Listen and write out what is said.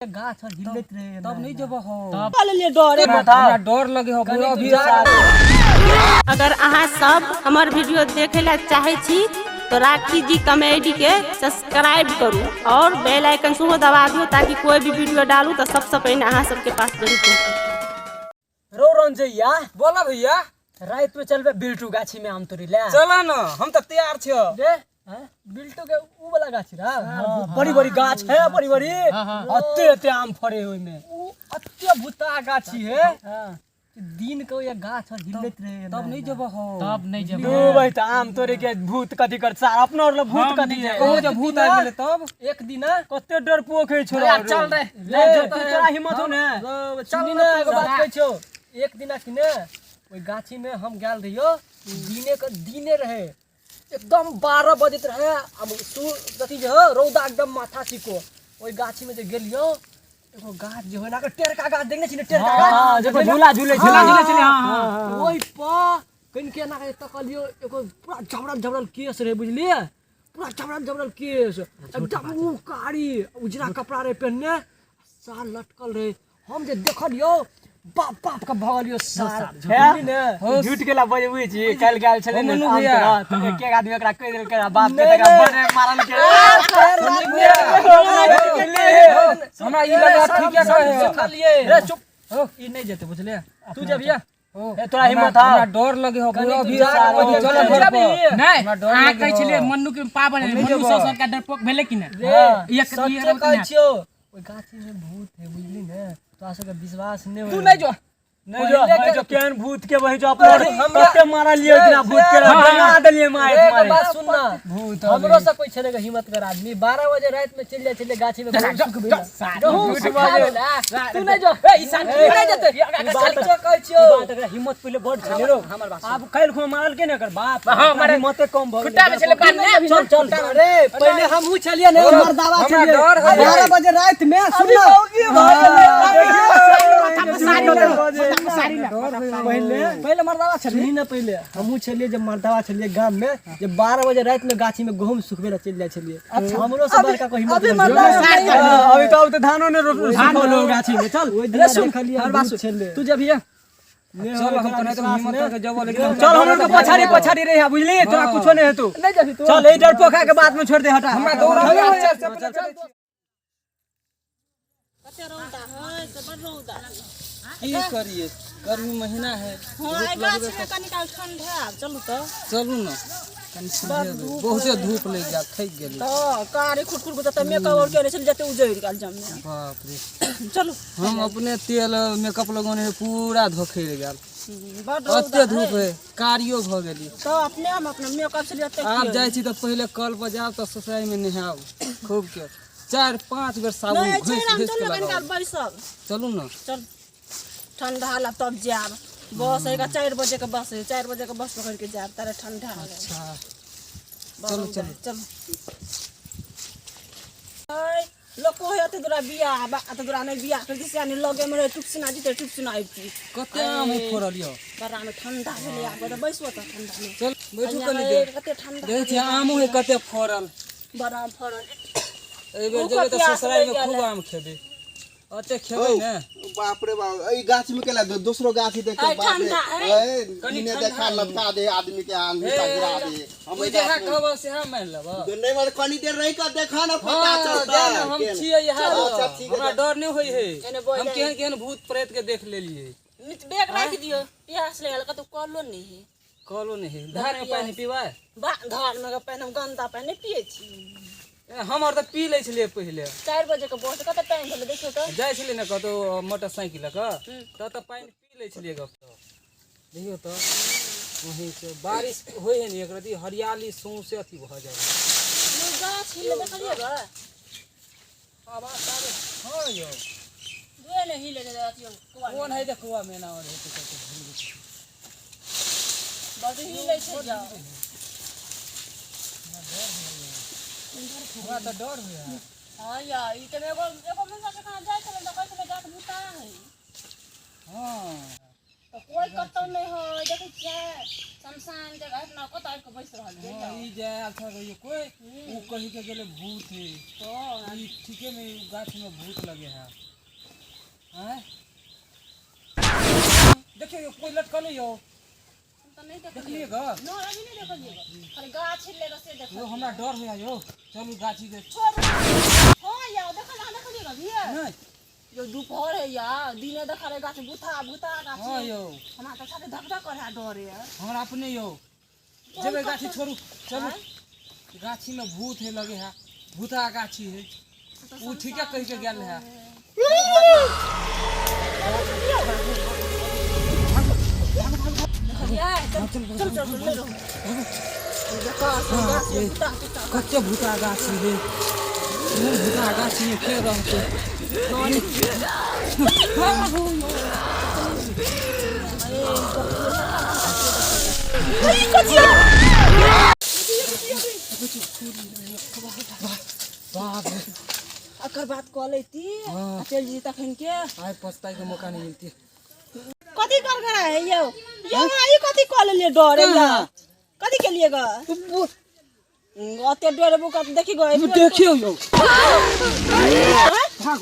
गाछ हिलत रहे तब नहीं जब हो तब ले डरे हमरा डर लगे हो पूरा भी अगर अहाँ सब हमार वीडियो देखे ला चाहे छी तो राखी जी कॉमेडी के सब्सक्राइब करू और बेल आइकन सुनो दबा दियो ताकि कोई भी वीडियो डालू तो सबसे पहले अहाँ सबके पास जरूर पहुंचे। रो रंजैया बोला भैया रात में चलबे बिल्टू गाछी में आम तोड़ी ले चला ना हम तो तैयार छियो रे बिल्टू के ऊ वाला गाछी रा बड़ी बड़ी गाछ है बड़ी बड़ी अत्ते अत्ते आम फरे होय में ऊ अत्ते भूता गाछी है दिन को ये गाछ हिलत रहे तब नहीं जब हो तब नहीं जब दो भाई त आम तोरे के भूत कथि कर सार अपना और भूत कथि है कहो जब भूत आ गेले तब एक दिन कत्ते डर पोखै छोरा चल रे ले तोरा हिम्मत हो ने चल ना एगो बात कहै छौ एक दिन कि ने ओइ गाछी में हम गेल रहियो दिने रहे एकदम 12 बजत रहे अब कथि जे रौदा एकदम माथा सिको ओइ गाछी में जे गेलियो एगो गाछ जे होना के टेरका गाछ देखने छी ने टेरका गाछ हां जे झूला झूले हां ओइ प कइन के ना के तकलियो एगो पूरा झबड़ल केस रे बुझलिए पूरा झबड़ल केस एकदम ऊ कारी उजरा कपड़ा रे पहनने सार लटकल रे हम जे देखलियो बाप का भगलियो सार बुझली ने झूठ केला बजबै छी काल गेल छले ने तो एक एक आदमी एकरा कह देल के बाप के तका बने मारल के हमरा ई लगा ठीक है कहे रे चुप ई नहीं जेते बुझले तू जबिया तोरा हिम्मत था हमरा डर लगे हो पूरा भी चलो घर पर नहीं आ कहै छले मन्नू के पावन मन्नू सर का डरपोक भेले कि ना एक कहै छियो ओइ गाछी में भूत है बुझली ने तोरा सबके विश्वास नहीं हो तू नहीं जो जो केन भूत के वही जो अपना कते मारा लियो इतना भूत के बना देलिए मार बात सुन ना भूत हमरो से कोई छले के हिम्मत कर आदमी 12 बजे रात में चले गाछी में सुख भेला तू नहीं जो ए ईशान नहीं जते बात कहै छियो बात एकरा हिम्मत पहले बड़ छले रो हमर बात अब कैल खो मारल के न कर बाप हां मारे मते कम भ खुट्टा में छले बांधने चल रे पहले हम ऊ छलिए ने मर्दावा छलिए 12 बजे रात में सुन पहले मर्दावा छलिए ना पहले हमहू छलिए जब मर्दावा छलिए गांव में जब 12 बजे रात में गाछी में गहूम सुखबे ला चल जाय छलिए हमरो से बड़का कोई हिम्मत अभी तो धानो ने सुखलो गाछी में चल ओइ दिन देखलिए हर बात छले तू जब ये चल हम तो हिम्मत करके जब लेकिन चल हम तो पछाड़ी रे बुझली तोरा कुछो नहीं हेतु नहीं जबी तू चल ए डरपोखा के बाद में छोड़ दे हटा हमरा दौड़ा चल कते रौदा है से बड़ रौदा की करिए गर्मी महीना है हां गाछ में कनिका ठंडा चलू तो चलू ना कनी बहुत धूप लग जा थक गेल तो कारी खुटखुट तो मेकअप और के चल जते उजड़ गेल जम में बाप रे चलो हम अपने तेल मेकअप लगोने पूरा धोखैर गेल बड़ अत्ते धूप है कारियो भ गेली तो अपने हम अपना मेकअप से जते आप जाय छी तो पहले कल पर जाब तो ससुराल में नहाब खूब के 4-5 बेर साबुन घिस के लगाओ चलू ना चल ठंडा ला तब जाब बस है 4 बजे के बस है 4 बजे के बस पकड़ के जाब तारे ठंडा है अच्छा चलो चल ओए लोको है त दुरा बिया त दुरा नै बिया त दिसयानी लगे में टुक्सिना जिते टुक्सिना आइती कते आम फरल यो बड़ा में ठंडा भेले आब त बैसबो त ठंडा में चल बैठू कनी दे कते ठंडा देख छी आम है कते फरल बड़ा फरल ए बेर जेबे त ससुराल में खूब आम खेबे अते खेबे ने बाप रे बाप ए गाछ में केला दूसरो गाछी देख के बाप रे ए कने देखा लटका दे आदमी के आम मीठा गिरा दे हम जहां कहबो से हम मान लेबो नहीं मार कनी देर रह के देखा ना पता चलता हम छिए यहाँ हमरा डर नहीं होई है हम केहन भूत प्रेत के देख लेलिए बैग रख दियो प्यास ले हल्का तो कॉलो नहीं है कॉलो नहीं धार में पानी पीवा धार में पानी हम गंदा पानी पिए छी हमर त पी ले छलिए पहिले 4 बजे के बस कते टाइम भेले देखियो त जाय छलिए न कतो मोटरसाइकिल का त पानी पी ले छलिए गप त देखियो त वही से बारिश होय है न एक रती हरियाली सौंसे अथी भ जाय गाछ हिले देखलिए बा आवाज आवे हां यो दुए ने हिले दे अथियो कोन है देखवा में ना और हेते बड़ी हिले छै जा हमरा त डर होय है हां या ई त एगो मंगा के कहां जाय छले त कहै छले गाछ भूता है हां तो कोई कतो नहीं हो देखे छिए शमशान जगह ना कतो के बैस रहल छै ई जाय अच्छा कहियो कोई ऊ कहि के गेले भूत है तो ई ठीके में ऊ गाछ में भूत लगे है हैं देखियो कोई लटकल है यो तो नहीं देख देखलिएगा नो अभी नहीं देखलिएगा खाली गाछ ले से देख यो हमरा डर है यो चलू गाछी के हां यार देखलिएगा भैया नहीं यो दोपहर है यार दिने देखा रे गाछ बुता गाछ हां यो हमरा तो साथे धक धक करे डर है हमरा अपने यो जेबे गाछी छोड़ू चलू गाछी में भूत है लगे है भूता गाछी है ऊ ठीके कहि के गेल है चल ले लो कच्चे भूता गाछी है भूता गाछी में के रहते बाप रे अकर बात कह लेती चल जी तखन के आय पछताई के मौका नहीं मिलती कथी कर करा है यो आई कथी कह ले डर है या कथी के लिए ग अते डर बुका देखि गए देखियो यो भाग